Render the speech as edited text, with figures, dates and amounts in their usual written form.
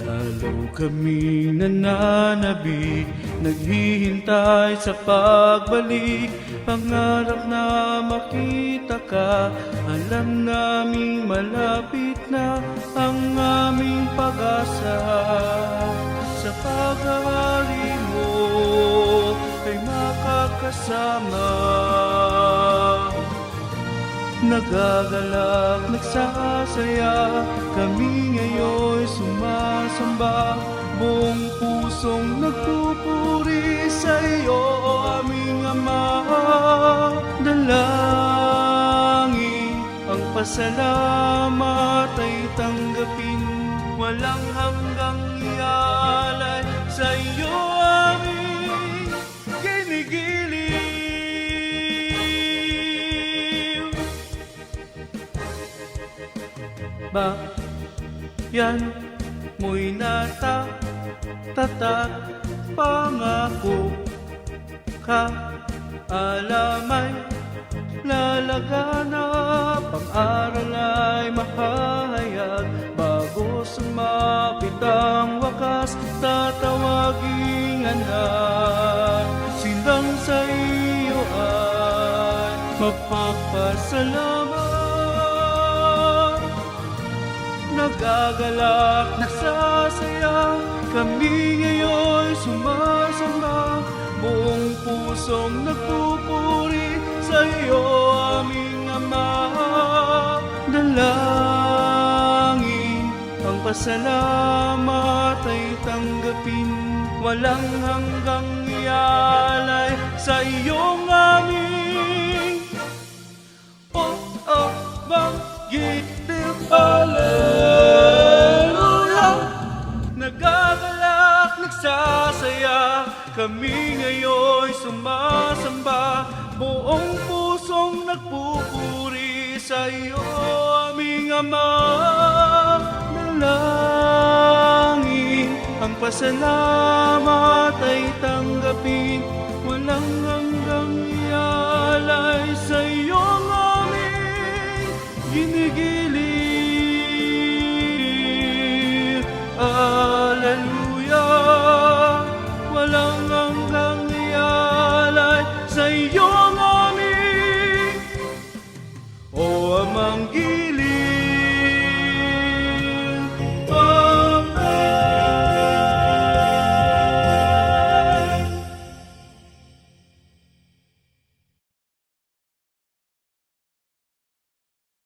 Araw kaming nananabik, naghihintay sa pagbalik. Pangarap na makita ka, alam naming malapit na ang aming pag-asa. Sa paghahari mo ay makakasama, nagagalak, nagsasaya, kami ngayon'y sumasamba. Buong pusong nagpupuri sa iyo, aming Ama. Dalangin ang pasalamat ay tanggapin, walang hanggang ialay sa iyo aming ginigiliw. Bayan mo'y tatat, pangako ka, alamay lalaganap, pang-aral ay mahahayag. Bago sumapit ang wakas, tatawaging anak. Silang sa iyo ay magpapasalamat, nagagalak, nagsasaya, kami ngayon'y sumasamba. Buong pusong nagpupuri sa iyo, aming Ama. Dalangin ang pasalamat ay tanggapin, walang hanggang ialay sa iyong aming banggitin. Hallelujah! Nagagalak, nagsasaya, kami ngayon'y sumasamba. Buong pusong nagpupuri sa iyo, aming Ama. Dalangin ang pasalamat ay tanggapin, walang